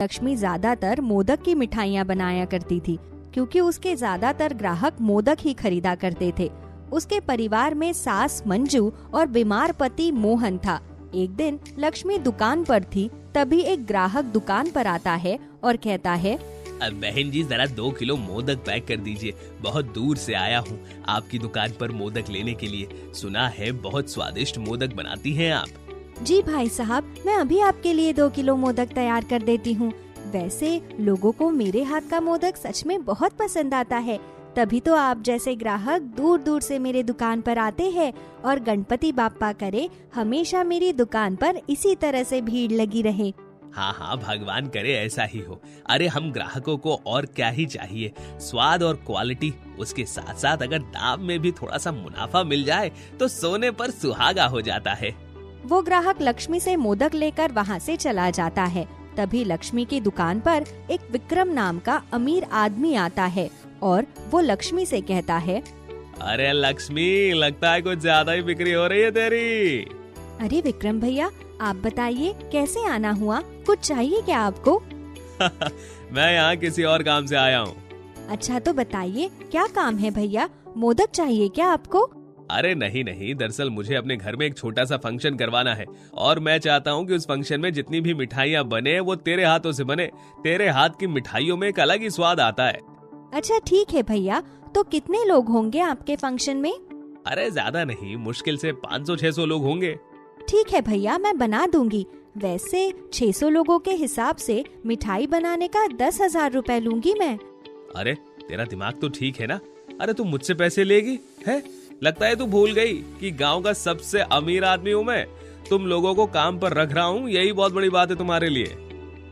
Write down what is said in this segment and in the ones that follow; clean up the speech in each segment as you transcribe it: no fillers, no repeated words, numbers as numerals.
लक्ष्मी ज्यादातर मोदक की मिठाइयाँ बनाया करती थी, क्योंकि उसके ज्यादातर ग्राहक मोदक ही खरीदा करते थे। उसके परिवार में सास मंजू और बीमार पति मोहन था। एक दिन लक्ष्मी दुकान पर थी, तभी एक ग्राहक दुकान पर आता है और कहता है, बहन जी जरा 2 किलो मोदक पैक कर दीजिए, बहुत दूर से आया हूँ आपकी दुकान पर मोदक लेने के लिए। सुना है बहुत स्वादिष्ट मोदक बनाती हैं आप। जी भाई साहब, मैं अभी आपके लिए 2 किलो मोदक तैयार कर देती हूँ। वैसे लोगों को मेरे हाथ का मोदक सच में बहुत पसंद आता है, तभी तो आप जैसे ग्राहक दूर दूर से मेरे दुकान पर आते हैं। और गणपति बाप्पा करे हमेशा मेरी दुकान पर इसी तरह से भीड़ लगी रहे। हाँ हाँ, भगवान करे ऐसा ही हो। अरे हम ग्राहकों को और क्या ही चाहिए, स्वाद और क्वालिटी, उसके साथ साथ अगर दाम में भी थोड़ा सा मुनाफा मिल जाए तो सोने पर सुहागा हो जाता है। वो ग्राहक लक्ष्मी से मोदक लेकर वहाँ से चला जाता है। तभी लक्ष्मी की दुकान पर एक विक्रम नाम का अमीर आदमी आता है और वो लक्ष्मी से कहता है, अरे लक्ष्मी, लगता है कुछ ज्यादा ही बिक्री हो रही है तेरी। अरे विक्रम भैया, आप बताइए कैसे आना हुआ, कुछ चाहिए क्या आपको? मैं यहाँ किसी और काम से आया हूँ। अच्छा तो बताइए क्या काम है भैया, मोदक चाहिए क्या आपको? अरे नहीं नहीं, दरअसल मुझे अपने घर में एक छोटा सा फंक्शन करवाना है और मैं चाहता हूँ कि उस फंक्शन में जितनी भी मिठाइयाँ बने वो तेरे हाथों से बने। तेरे हाथ की मिठाइयों में एक अलग ही स्वाद आता है। अच्छा ठीक है भैया, तो कितने लोग होंगे आपके फंक्शन में? अरे ज्यादा नहीं, मुश्किल से 500-600 लोग होंगे। ठीक है भैया, मैं बना दूंगी। वैसे 600 लोगों के हिसाब से मिठाई बनाने का 10,000 रुपए लूंगी मैं। अरे तेरा दिमाग तो ठीक है ना? अरे तू मुझसे पैसे लेगी है? लगता है तू भूल गई कि गांव का सबसे अमीर आदमी हूँ मैं। तुम लोगों को काम पर रख रहा हूँ, यही बहुत बड़ी बात है तुम्हारे लिए।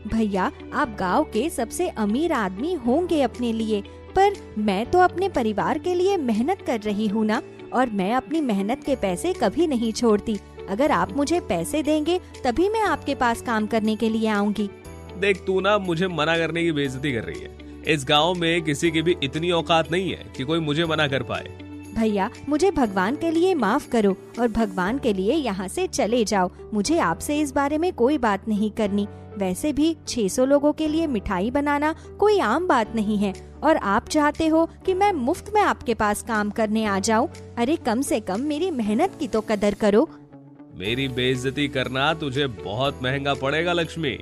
भैया आप गांव के सबसे अमीर आदमी होंगे अपने लिए, पर मैं तो अपने परिवार के लिए मेहनत कर रही हूँ ना, और मैं अपनी मेहनत के पैसे कभी नहीं छोड़ती। अगर आप मुझे पैसे देंगे तभी मैं आपके पास काम करने के लिए आऊंगी। देख तू ना मुझे मना करने की बेइज्जती कर रही है। इस गांव में किसी की भी इतनी औकात नहीं है कि कोई मुझे मना कर पाए। भैया मुझे भगवान के लिए माफ करो और भगवान के लिए यहाँ से चले जाओ। मुझे आपसे इस बारे में कोई बात नहीं करनी। वैसे भी 600 लोगों के लिए मिठाई बनाना कोई आम बात नहीं है, और आप चाहते हो कि मैं मुफ्त में आपके पास काम करने आ जाऊं। अरे कम से कम मेरी मेहनत की तो कदर करो। मेरी बेइज्जती करना तुझे बहुत महंगा पड़ेगा लक्ष्मी।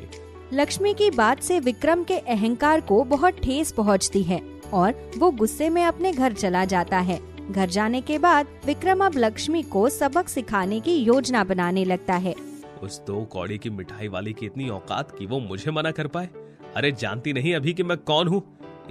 लक्ष्मी की बात से विक्रम के अहंकार को बहुत ठेस पहुंचती है और वो गुस्से में अपने घर चला जाता है। घर जाने के बाद विक्रम अब लक्ष्मी को सबक सिखाने की योजना बनाने लगता है। उस 2 कौड़ी की मिठाई वाली की इतनी औकात कि वो मुझे मना कर पाए। अरे जानती नहीं अभी कि मैं कौन हूँ।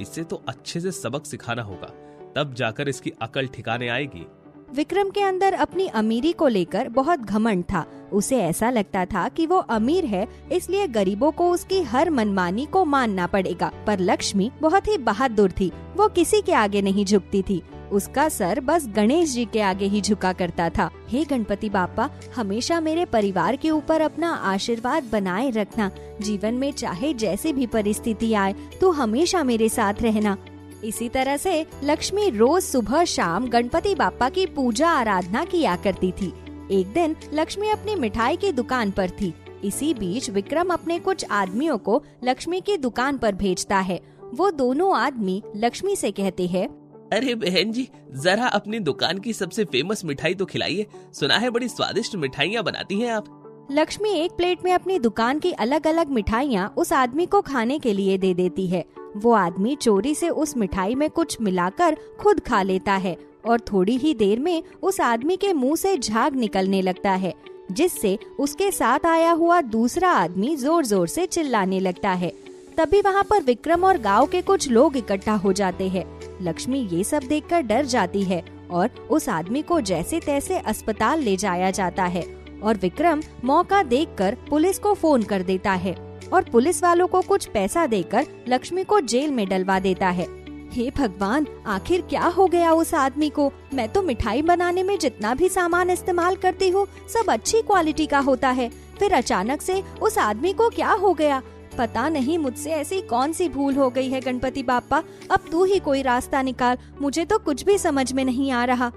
इससे तो अच्छे से सबक सिखाना होगा, तब जाकर इसकी अकल ठिकाने आएगी। विक्रम के अंदर अपनी अमीरी को लेकर बहुत घमंड था। उसे ऐसा लगता था कि वो अमीर है, इसलिए गरीबों को उसकी हर मनमानी को मानना पड़ेगा। पर लक्ष्मी बहुत ही बहादुर थी, वो किसी के आगे नहीं झुकती थी। उसका सर बस गणेश जी के आगे ही झुका करता था। हे गणपति बाप्पा, हमेशा मेरे परिवार के ऊपर अपना आशीर्वाद बनाए रखना। जीवन में चाहे जैसी भी परिस्थिति आए, तो हमेशा मेरे साथ रहना। इसी तरह से लक्ष्मी रोज सुबह शाम गणपति बाप्पा की पूजा आराधना किया करती थी। एक दिन लक्ष्मी अपनी मिठाई की दुकान पर थी। इसी बीच विक्रम अपने कुछ आदमियों को लक्ष्मी की दुकान पर भेजता है। वो दोनों आदमी लक्ष्मी से कहते हैं, अरे बहन जी, जरा अपनी दुकान की सबसे फेमस मिठाई तो खिलाइए। सुना है बड़ी स्वादिष्ट मिठाइयाँ बनाती हैं आप। लक्ष्मी एक प्लेट में अपनी दुकान की अलग अलग मिठाइयाँ उस आदमी को खाने के लिए दे देती है। वो आदमी चोरी से उस मिठाई में कुछ मिलाकर खुद खा लेता है और थोड़ी ही देर में उस आदमी के मुंह से झाग निकलने लगता है, जिससे उसके साथ आया हुआ दूसरा आदमी जोर जोर से चिल्लाने लगता है। तभी वहाँ पर विक्रम और गांव के कुछ लोग इकट्ठा हो जाते हैं। लक्ष्मी ये सब देखकर डर जाती है और उस आदमी को जैसे तैसे अस्पताल ले जाया जाता है, और विक्रम मौका देखकर पुलिस को फोन कर देता है और पुलिस वालों को कुछ पैसा देकर लक्ष्मी को जेल में डलवा देता है। हे भगवान, आखिर क्या हो गया उस आदमी को? मैं तो मिठाई बनाने में जितना भी सामान इस्तेमाल करती हूँ सब अच्छी क्वालिटी का होता है, फिर अचानक से उस आदमी को क्या हो गया? पता नहीं मुझसे ऐसी कौन सी भूल हो गई है गणपति बाप्पा, अब तू ही कोई रास्ता निकाल, मुझे तो कुछ भी समझ में नहीं आ रहा।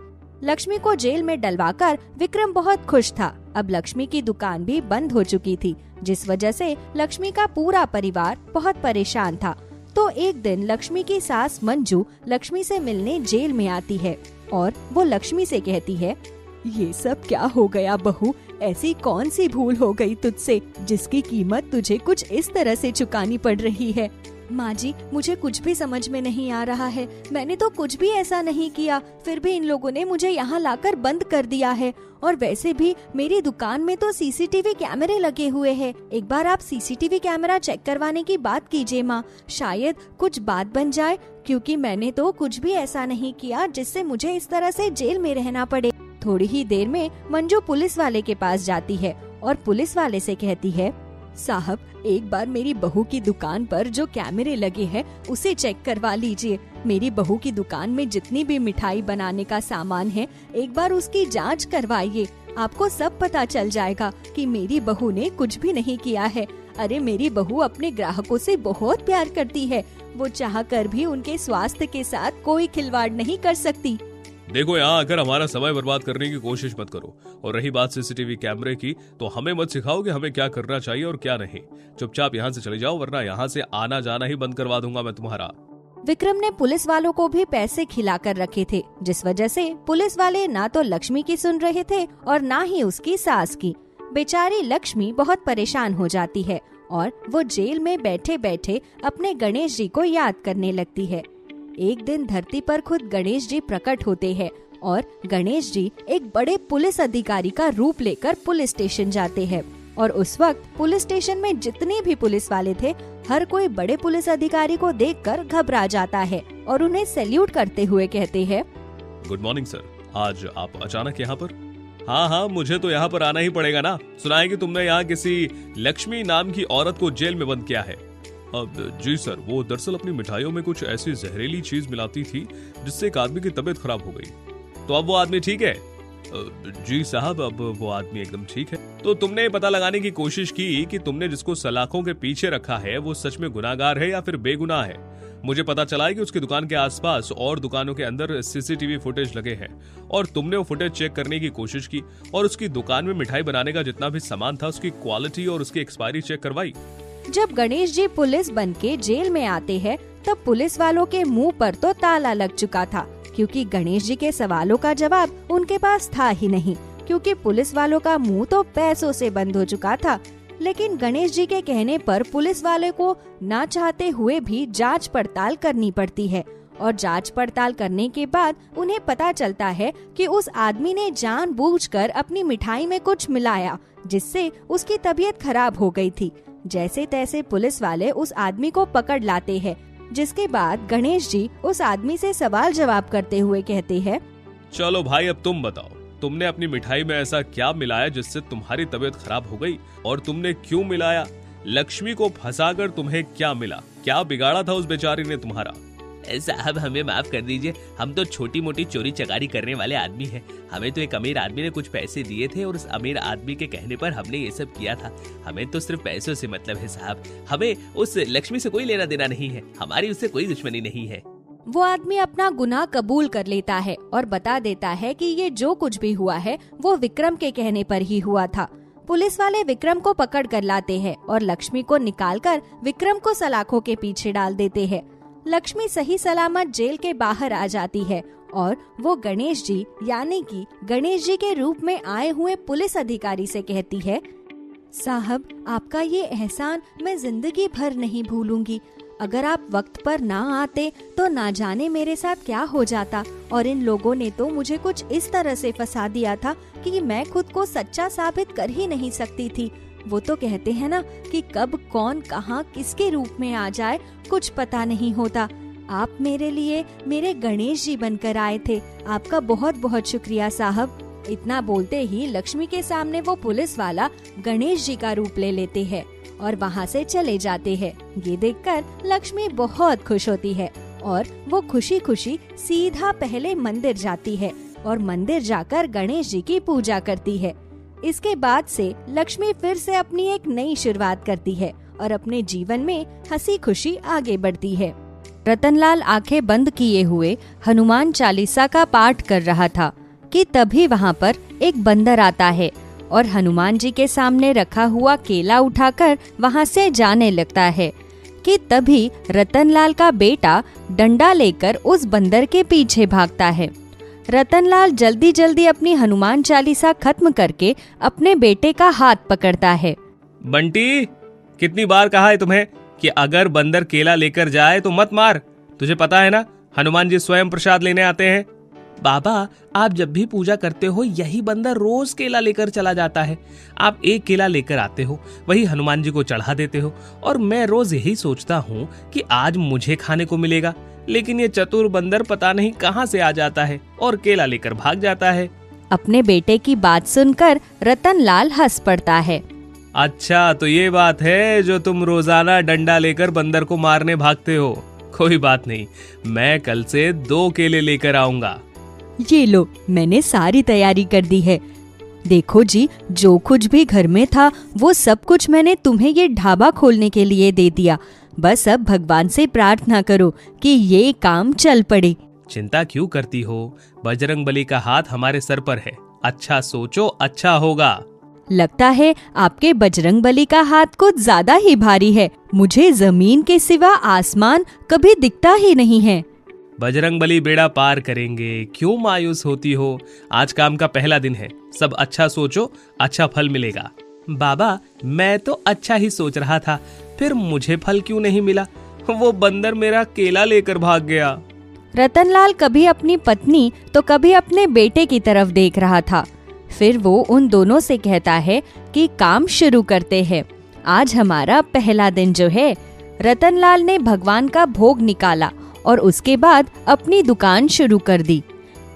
लक्ष्मी को जेल में डलवाकर विक्रम बहुत खुश था। अब लक्ष्मी की दुकान भी बंद हो चुकी थी, जिस वजह से लक्ष्मी का पूरा परिवार बहुत परेशान था। तो एक दिन लक्ष्मी की सास मंजू लक्ष्मी से मिलने जेल में आती है और वो लक्ष्मी से कहती है, ये सब क्या हो गया बहू, ऐसी कौन सी भूल हो गई तुझसे जिसकी कीमत तुझे कुछ इस तरह से चुकानी पड़ रही है। माँ जी, मुझे कुछ भी समझ में नहीं आ रहा है, मैंने तो कुछ भी ऐसा नहीं किया, फिर भी इन लोगों ने मुझे यहाँ लाकर बंद कर दिया है। और वैसे भी मेरी दुकान में तो सीसीटीवी कैमरे लगे हुए हैं, एक बार आप सीसीटीवी कैमरा चेक करवाने की बात कीजिए माँ, शायद कुछ बात बन जाए, क्योंकि मैंने तो कुछ भी ऐसा नहीं किया जिससे मुझे इस तरह से जेल में रहना पड़े। थोड़ी ही देर में मंजू पुलिस वाले के पास जाती है और पुलिस वाले से कहती है, साहब एक बार मेरी बहू की दुकान पर जो कैमरे लगे हैं उसे चेक करवा लीजिए। मेरी बहू की दुकान में जितनी भी मिठाई बनाने का सामान है, एक बार उसकी जांच करवाइए, आपको सब पता चल जाएगा कि मेरी बहू ने कुछ भी नहीं किया है। अरे मेरी बहू अपने ग्राहकों से बहुत प्यार करती है, वो चाहकर भी उनके स्वास्थ्य के साथ कोई खिलवाड़ नहीं कर सकती। देखो, यहाँ आकर हमारा समय बर्बाद करने की कोशिश मत करो, और रही बात सीसीटीवी कैमरे की, तो हमें मत सिखाओ कि हमें क्या करना चाहिए और क्या नहीं। चुपचाप यहाँ से चले जाओ, वरना यहाँ से आना जाना ही बंद करवा दूंगा मैं तुम्हारा। विक्रम ने पुलिस वालों को भी पैसे खिलाकर रखे थे, जिस वजह से पुलिस वाले ना तो लक्ष्मी की सुन रहे थे और ना ही उसकी सास की। बेचारी लक्ष्मी बहुत परेशान हो जाती है और वो जेल में बैठे बैठे अपने गणेश जी को याद करने लगती है। एक दिन धरती पर खुद गणेश जी प्रकट होते हैं और गणेश जी एक बड़े पुलिस अधिकारी का रूप लेकर पुलिस स्टेशन जाते हैं। और उस वक्त पुलिस स्टेशन में जितने भी पुलिस वाले थे, हर कोई बड़े पुलिस अधिकारी को देखकर घबरा जाता है और उन्हें सैल्यूट करते हुए कहते हैं, गुड मॉर्निंग सर, आज आप अचानक यहाँ पर? हाँ, मुझे तो यहाँ पर आना ही पड़ेगा ना। सुना है कि तुमने यहाँ किसी लक्ष्मी नाम की औरत को जेल में बंद किया है। अब जी सर, वो दरअसल अपनी मिठाइयों में कुछ ऐसी जहरीली चीज मिलाती थी जिससे एक आदमी की तबीयत खराब हो गई। तो अब वो आदमी ठीक है? जी साहब, अब वो आदमी एकदम ठीक है। तो तुमने पता लगाने की कोशिश की कि तुमने जिसको सलाखों के पीछे रखा है वो सच में गुनाहगार है या फिर बेगुनाह है? मुझे पता चला है कि उसकी दुकान के आसपास और दुकानों के अंदर सीसीटीवी फुटेज लगे हैं और तुमने वो फुटेज चेक करने की कोशिश की और उसकी दुकान में मिठाई बनाने का जितना भी सामान था उसकी क्वालिटी और उसकी एक्सपायरी चेक करवाई। जब गणेश जी पुलिस बन के जेल में आते हैं, तब पुलिस वालों के मुंह पर तो ताला लग चुका था, क्योंकि गणेश जी के सवालों का जवाब उनके पास था ही नहीं, क्योंकि पुलिस वालों का मुंह तो पैसों से बंद हो चुका था। लेकिन गणेश जी के कहने पर पुलिस वाले को ना चाहते हुए भी जांच पड़ताल करनी पड़ती है और जांच पड़ताल करने के बाद उन्हें पता चलता है कि उस आदमी ने जानबूझकर अपनी मिठाई में कुछ मिलाया, जिससे उसकी तबीयत खराब हो गई थी। जैसे तैसे पुलिस वाले उस आदमी को पकड़ लाते हैं, जिसके बाद गणेश जी उस आदमी से सवाल जवाब करते हुए कहते हैं, चलो भाई, अब तुम बताओ, तुमने अपनी मिठाई में ऐसा क्या मिलाया जिससे तुम्हारी तबीयत खराब हो गई, और तुमने क्यों मिलाया? लक्ष्मी को फंसाकर तुम्हें क्या मिला? क्या बिगाड़ा था उस बेचारी ने तुम्हारा? साहब हमें माफ कर दीजिए, हम तो छोटी मोटी चोरी चकारी करने वाले आदमी हैं। हमें तो एक अमीर आदमी ने कुछ पैसे दिए थे और उस अमीर आदमी के कहने पर हमने ये सब किया था। हमें तो सिर्फ पैसों से मतलब है साहब, हमें उस लक्ष्मी से कोई लेना देना नहीं है, हमारी उससे कोई दुश्मनी नहीं है। वो आदमी अपना गुनाह कबूल कर लेता है और बता देता है कि ये जो कुछ भी हुआ है वो विक्रम के कहने पर ही हुआ था। पुलिस वाले विक्रम को पकड़ कर लाते हैं और लक्ष्मी को निकालकर विक्रम को सलाखों के पीछे डाल देते हैं। लक्ष्मी सही सलामत जेल के बाहर आ जाती है और वो गणेश जी यानी कि गणेश जी के रूप में आए हुए पुलिस अधिकारी से कहती है, साहब आपका ये एहसान मैं जिंदगी भर नहीं भूलूंगी। अगर आप वक्त पर ना आते तो ना जाने मेरे साथ क्या हो जाता, और इन लोगों ने तो मुझे कुछ इस तरह से फंसा दिया था कि मैं खुद को सच्चा साबित कर ही नहीं सकती थी। वो तो कहते हैं ना कि कब कौन कहाँ किसके रूप में आ जाए कुछ पता नहीं होता। आप मेरे लिए मेरे गणेश जी बनकर आए थे, आपका बहुत बहुत शुक्रिया साहब। इतना बोलते ही लक्ष्मी के सामने वो पुलिस वाला गणेश जी का रूप ले लेते हैं और वहाँ से चले जाते हैं। ये देखकर लक्ष्मी बहुत खुश होती है और वो खुशी खुशी सीधा पहले मंदिर जाती है और मंदिर जाकर गणेश जी की पूजा करती है। इसके बाद से लक्ष्मी फिर से अपनी एक नई शुरुआत करती है और अपने जीवन में हंसी खुशी आगे बढ़ती है। रतनलाल आंखें बंद किए हुए हनुमान चालीसा का पाठ कर रहा था कि तभी वहाँ पर एक बंदर आता है और हनुमान जी के सामने रखा हुआ केला उठाकर वहाँ से जाने लगता है कि तभी रतनलाल का बेटा डंडा लेकर उस बंदर के पीछे भागता है। रतनलाल जल्दी जल्दी अपनी हनुमान चालीसा खत्म करके अपने बेटे का हाथ पकड़ता है। बंटी, कितनी बार कहा है तुम्हें कि अगर बंदर केला लेकर जाए तो मत मार। तुझे पता है ना, हनुमान जी स्वयं प्रसाद लेने आते हैं। बाबा, आप जब भी पूजा करते हो यही बंदर रोज केला लेकर चला जाता है। आप एक केला लेकर आते हो, वही हनुमान जी को चढ़ा देते हो, और मैं रोज यही सोचता हूँ कि आज मुझे खाने को मिलेगा, लेकिन ये चतुर बंदर पता नहीं कहाँ से आ जाता है और केला लेकर भाग जाता है। अपने बेटे की बात सुनकर रतनलाल हंस पड़ता है। अच्छा, तो ये बात है जो तुम रोजाना डंडा लेकर बंदर को मारने भागते हो। कोई बात नहीं, मैं कल से 2 केले लेकर आऊंगा। ये लो, मैंने सारी तैयारी कर दी है। देखो जी, जो कुछ भी घर में था वो सब कुछ मैंने तुम्हें ये ढाबा खोलने के लिए दे दिया। बस अब भगवान से प्रार्थना करो कि ये काम चल पड़े। चिंता क्यों करती हो? बजरंगबली का हाथ हमारे सर पर है। अच्छा सोचो, अच्छा होगा। लगता है आपके बजरंगबली का हाथ कुछ ज्यादा ही भारी है। मुझे जमीन के सिवा आसमान कभी दिखता ही नहीं है। बजरंगबली बेड़ा पार करेंगे, क्यों मायूस होती हो? आज काम का पहला दिन है, सब अच्छा सोचो, अच्छा फल मिलेगा। बाबा, मैं तो अच्छा ही सोच रहा था, फिर मुझे फल क्यों नहीं मिला? वो बंदर मेरा केला लेकर भाग गया। रतनलाल कभी अपनी पत्नी तो कभी अपने बेटे की तरफ देख रहा था। फिर वो उन दोनों से कहता है कि काम शुरू करते हैं। आज हमारा पहला दिन जो है। रतनलाल ने भगवान का भोग निकाला और उसके बाद अपनी दुकान शुरू कर दी।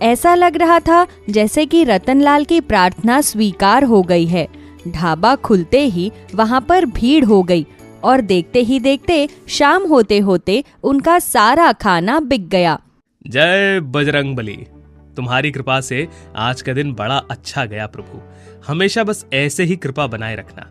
ऐसा लग रहा था जैसे कि रतनलाल की प्रार्थना स्वीकार हो गई है। ढाबा खुलते ही वहाँ पर भीड़ हो गई और देखते ही देखते शाम होते होते उनका सारा खाना बिक गया। जय बजरंगबली, तुम्हारी कृपा से आज का दिन बड़ा अच्छा गया प्रभु। हमेशा बस ऐसे ही कृपा बनाए रखना।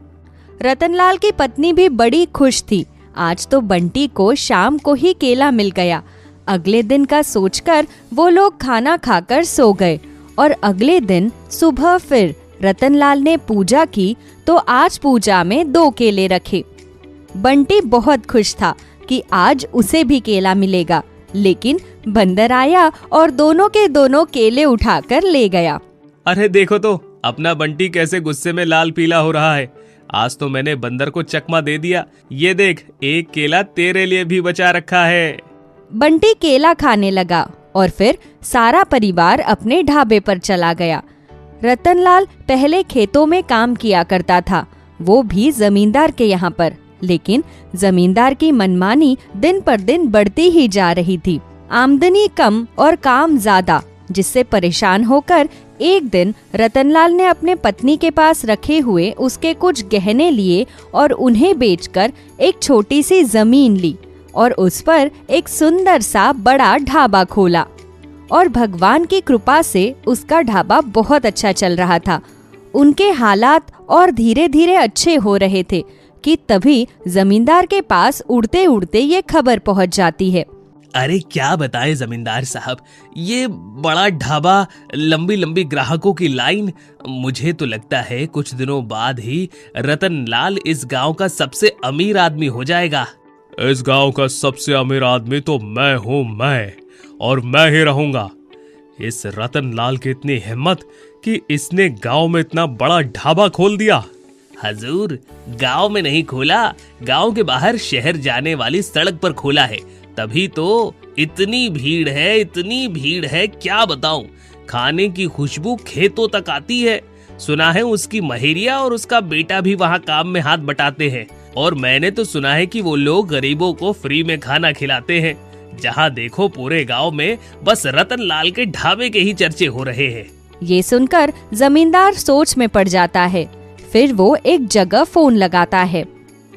रतनलाल की पत्नी भी बड़ी खुश थी। आज तो बंटी को शाम को ही केला मिल गया। अगले दिन का सोचकर वो लोग खाना खाकर सो गए और अगले दिन सुबह फिर रतनलाल ने पूजा की तो आज पूजा में 2 केले रखे। बंटी बहुत खुश था कि आज उसे भी केला मिलेगा, लेकिन बंदर आया और दोनों के दोनों केले उठाकर ले गया। अरे देखो तो, अपना बंटी कैसे गुस्से में लाल पीला हो रहा है। आज तो मैंने बंदर को चकमा दे दिया। ये देख, एक केला तेरे लिए भी बचा रखा है। बंटी केला खाने लगा और फिर सारा परिवार अपने ढाबे पर चला गया। रतनलाल पहले खेतों में काम किया करता था, वो भी जमींदार के यहाँ पर। लेकिन जमींदार की मनमानी दिन पर दिन बढ़ती ही जा रही थी। आमदनी कम और काम ज्यादा, जिससे परेशान होकर एक दिन रतनलाल ने अपने पत्नी के पास रखे हुए उसके कुछ गहने लिए और उन्हें बेचकर एक छोटी सी जमीन ली और उस पर एक सुंदर सा बड़ा ढाबा खोला। और भगवान की कृपा से उसका ढाबा बहुत अच्छा चल रहा था। उनके हालात और धीरे धीरे अच्छे हो रहे थे कि तभी जमींदार के पास उड़ते उड़ते ये खबर पहुंच जाती है। अरे क्या बताएं जमींदार साहब, ये बड़ा ढाबा, लंबी लंबी ग्राहकों की लाइन। मुझे तो लगता है कुछ दिनों बाद ही रतनलाल इस गांव का सबसे अमीर आदमी हो जाएगा। इस गांव का सबसे अमीर आदमी तो मैं हूँ, मैं, और मैं ही रहूंगा। इस रतनलाल की इतनी हिम्मत कि इसने गांव में इतना बड़ा ढाबा खोल दिया। हजूर, गांव में नहीं खोला, गांव के बाहर शहर जाने वाली सड़क पर खोला है। तभी तो इतनी भीड़ है, इतनी भीड़ है, क्या बताऊं। खाने की खुशबू खेतों तक आती है। सुना है उसकी महेरिया और उसका बेटा भी वहाँ काम में हाथ बटाते हैं। और मैंने तो सुना है कि वो लोग गरीबों को फ्री में खाना खिलाते हैं। जहाँ देखो पूरे गांव में बस रतनलाल के ढाबे के ही चर्चे हो रहे हैं। ये सुनकर जमींदार सोच में पड़ जाता है। फिर वो एक जगह फोन लगाता है।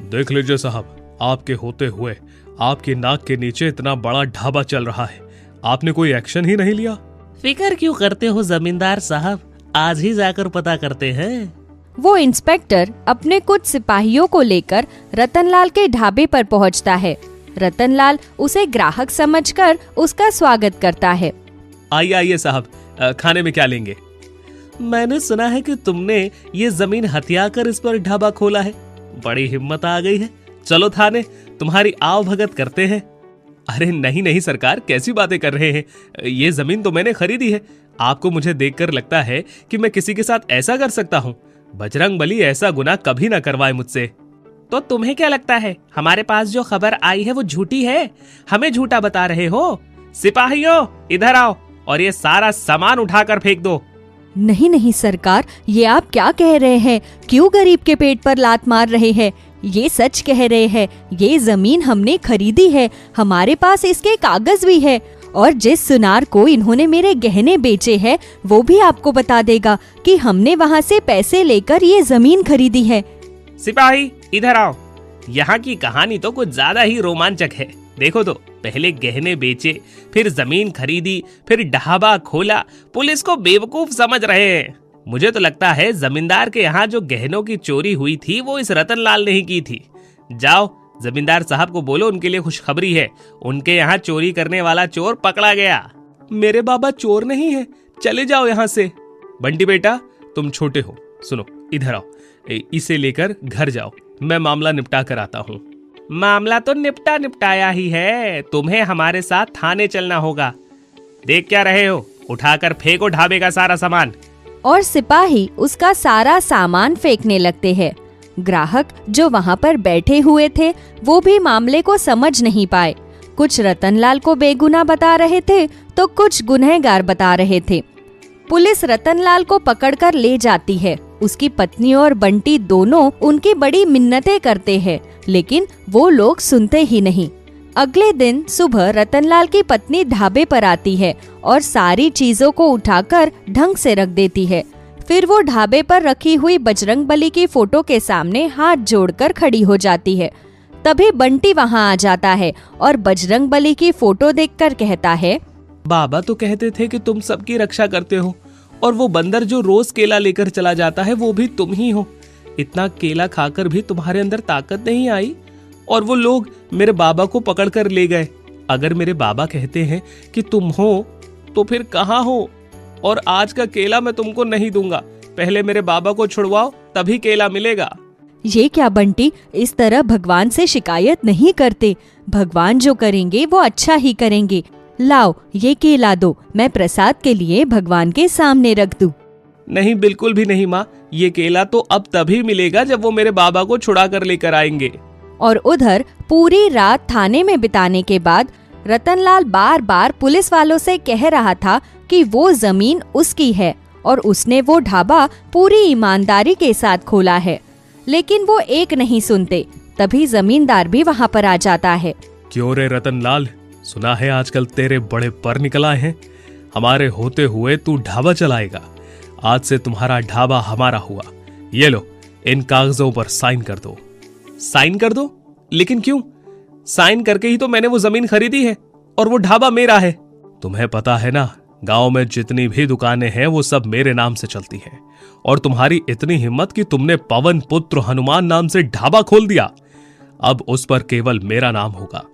देख लीजिए साहब, आपके होते हुए आपकी नाक के नीचे इतना बड़ा ढाबा चल रहा है, आपने कोई एक्शन ही नहीं लिया। फिक्र क्यों करते हो जमींदार साहब, आज ही जाकर पता करते हैं। वो इंस्पेक्टर अपने कुछ सिपाहियों को लेकर रतनलाल के ढाबे पर पहुंचता है। रतनलाल उसे ग्राहक समझकर उसका स्वागत करता है। आइए आइए साहब, खाने में क्या लेंगे? मैंने सुना है कि तुमने ये जमीन हथिया कर इस पर ढाबा खोला है। बड़ी हिम्मत आ गई है। चलो थाने, तुम्हारी आव भगत करते हैं। अरे नहीं नहीं सरकार, कैसी बातें कर रहे हैं। ये जमीन तो मैंने खरीदी है। आपको मुझे देखकर लगता है कि मैं किसी के साथ ऐसा कर सकता हूँ? बजरंगबली ऐसा गुनाह कभी ना करवाए मुझसे। तो तुम्हें क्या लगता है हमारे पास जो खबर आई है वो झूठी है? हमें झूठा बता रहे हो? सिपाहियों इधर आओ और ये सारा सामान उठाकर फेंक दो। नहीं नहीं सरकार, ये आप क्या कह रहे हैं? क्यों गरीब के पेट पर लात मार रहे हैं? ये सच कह रहे हैं। ये जमीन हमने खरीदी है, हमारे पास इसके कागज भी है। और जिस सुनार को इन्होंने मेरे गहने बेचे हैं, वो भी आपको बता देगा कि हमने वहाँ से पैसे लेकर ये जमीन खरीदी है। सिपाही इधर आओ। यहाँ की कहानी तो कुछ ज्यादा ही रोमांचक है। देखो तो, पहले गहने बेचे, फिर जमीन खरीदी, फिर ढाबा खोला। पुलिस को बेवकूफ समझ रहे हैं। मुझे तो लगता है जमींदार के यहाँ जो गहनों की चोरी हुई थी वो इस रतनलाल ने ही की थी। जाओ जमींदार साहब को बोलो उनके लिए खुशखबरी है, उनके यहाँ चोरी करने वाला चोर पकड़ा गया। मेरे बाबा चोर नहीं है, चले जाओ यहाँ से। बंटी बेटा तुम छोटे हो, सुनो इधर आओ। इसे लेकर घर जाओ, मैं मामला निपटा कर आता हूँ। मामला तो निपटाया ही है, तुम्हें हमारे साथ थाने चलना होगा। देख क्या रहे हो, उठाकर फेंको ढाबे का सारा सामान। और सिपाही उसका सारा सामान फेंकने लगते हैं। ग्राहक जो वहाँ पर बैठे हुए थे वो भी मामले को समझ नहीं पाए। कुछ रतनलाल को बेगुनाह बता रहे थे तो कुछ गुनहगार बता रहे थे। पुलिस रतनलाल को पकड़कर ले जाती है। उसकी पत्नी और बंटी दोनों उनकी बड़ी मिन्नतें करते हैं, लेकिन वो लोग सुनते ही नहीं। अगले दिन सुबह रतनलाल की पत्नी ढाबे पर आती है और सारी चीजों को उठाकर ढंग से रख देती है। फिर वो ढाबे पर रखी हुई बजरंगबली की फोटो के सामने हाथ जोड़कर खड़ी हो जाती है। तभी बंटी वहाँ आ जाता है और बजरंगबली की फोटो देखकर कहता है, बाबा तो कहते थे कि तुम सबकी रक्षा करते हो, और वो बंदर जो रोज केला लेकर चला जाता है वो भी तुम ही हो। इतना केला खाकर भी तुम्हारे अंदर ताकत नहीं आई, और वो लोग मेरे बाबा को पकड़ कर ले गए। अगर मेरे बाबा कहते हैं कि तुम हो तो फिर कहाँ हो? और आज का केला मैं तुमको नहीं दूंगा, पहले मेरे बाबा को छुड़वाओ तभी केला मिलेगा। ये क्या बंटी, इस तरह भगवान से शिकायत नहीं करते। भगवान जो करेंगे वो अच्छा ही करेंगे। लाओ ये केला दो, मैं प्रसाद के लिए भगवान के सामने रख दूं। नहीं बिल्कुल भी नहीं माँ, ये केला तो अब तभी मिलेगा जब वो मेरे बाबा को छुड़ा कर लेकर आएंगे। और उधर पूरी रात थाने में बिताने के बाद रतनलाल बार बार पुलिस वालों से कह रहा था कि वो जमीन उसकी है और उसने वो ढाबा पूरी ईमानदारी के साथ खोला है, लेकिन वो एक नहीं सुनते। तभी जमींदार भी वहाँ पर आ जाता है। क्यों रे रतनलाल, सुना है आजकल तेरे बड़े पर निकल आए हैं। हमारे होते हुए तू ढाबा चलाएगा। आज से तुम्हारा ढाबा हमारा हुआ। ये लो, इन कागजों पर साइन कर दो। साइन कर दो? लेकिन क्यों? साइन करके ही तो मैंने वो जमीन खरीदी है और वो ढाबा मेरा है। तुम्हें पता है ना, गांव में जितनी भी दुकानें हैं वो सब मेरे नाम से चलती हैं। और तुम्हारी इतनी हिम्मत कि तुमने पवन पुत्र हनुमान नाम से ढाबा खोल दिया। अब उस पर केवल मेरा नाम होगा।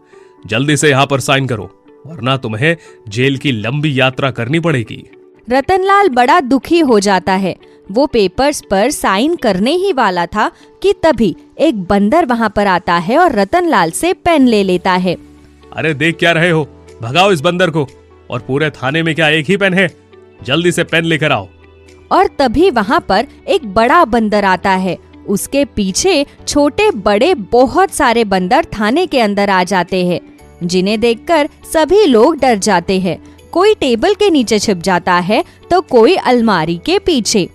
जल्दी से यहाँ पर साइन करो, वरना तुम्हें जेल की लंबी यात्रा करनी पड़ेगी। रतनलाल बड़ा दुखी हो जाता है। वो पेपर्स पर साइन करने ही वाला था कि तभी एक बंदर वहाँ पर आता है और रतनलाल से पेन ले लेता है। अरे देख क्या रहे हो, भगाओ इस बंदर को। और पूरे थाने में क्या एक ही पेन है? जल्दी से पेन लेकर आओ। और तभी वहाँ पर एक बड़ा बंदर आता है। उसके पीछे छोटे बड़े बहुत सारे बंदर थाने के अंदर आ जाते हैं, जिन्हें देखकर सभी लोग डर जाते हैं। कोई टेबल के नीचे छिप जाता है तो कोई अलमारी के पीछे,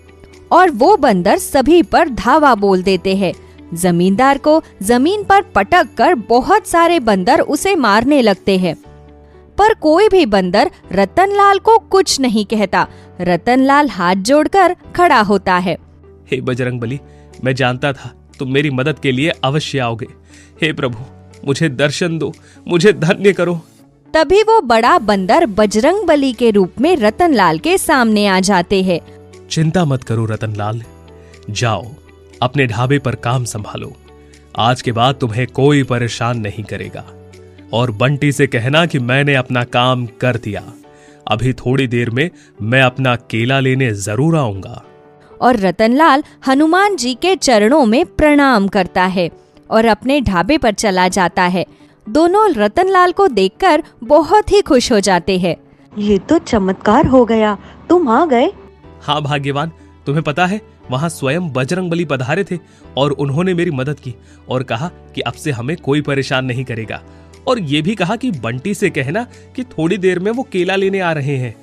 और वो बंदर सभी पर धावा बोल देते हैं। जमींदार को जमीन पर पटक कर बहुत सारे बंदर उसे मारने लगते हैं, पर कोई भी बंदर रतनलाल को कुछ नहीं कहता। रतनलाल हाथ जोड़कर खड़ा होता है। हे बजरंगबली, मैं जानता था तुम मेरी मदद के लिए अवश्य आओगे। हे प्रभु, मुझे दर्शन दो, मुझे धन्य करो। तभी वो बड़ा बंदर बजरंगबली के रूप में रतनलाल के सामने आ जाते हैं। चिंता मत करो रतनलाल, जाओ अपने ढाबे पर काम संभालो। आज के बाद तुम्हें कोई परेशान नहीं करेगा। और बंटी से कहना कि मैंने अपना काम कर दिया। अभी थोड़ी देर में मैं अपना केला लेने जरूर आऊंगा। और रतनलाल हनुमान जी के चरणों में प्रणाम करता है और अपने ढाबे पर चला जाता है। दोनों रतनलाल को देखकर बहुत ही खुश हो जाते हैं। ये तो चमत्कार हो गया, तुम आ गए। हाँ भाग्यवान, तुम्हें पता है वहाँ स्वयं बजरंगबली पधारे थे और उन्होंने मेरी मदद की और कहा कि अब से हमें कोई परेशान नहीं करेगा। और ये भी कहा कि बंटी से कहना कि थोड़ी देर में वो केला लेने आ रहे हैं।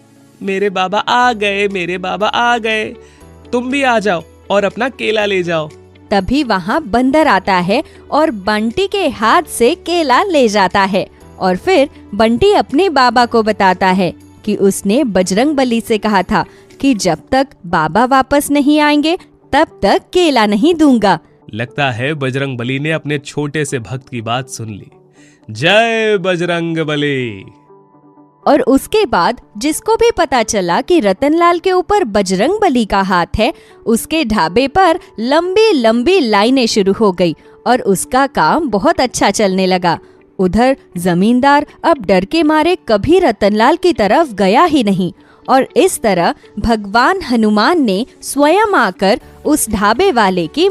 मेरे बाबा आ गए, मेरे बाबा आ गए, तुम भी आ जाओ और अपना केला ले जाओ। तभी वहाँ बंदर आता है और बंटी के हाथ से केला ले जाता है। और फिर बंटी अपने बाबा को बताता है कि उसने बजरंगबली से कहा था कि जब तक बाबा वापस नहीं आएंगे तब तक केला नहीं दूंगा। लगता है बजरंगबली ने अपने छोटे से भक्त की बात सुन ली। जय बजरंगबली। और उसके बाद जिसको भी पता चला कि रतनलाल के ऊपर बजरंगबली का हाथ है, उसके ढाबे पर लंबी लंबी लाइनें शुरू हो गई और उसका काम बहुत अच्छा चलने लगा। उधर जमींदार अब डर के मारे कभी रतनलाल की तरफ गया ही नहीं। और इस तरह भगवान हनुमान ने स्वयं आकर उस ढाबे वाले की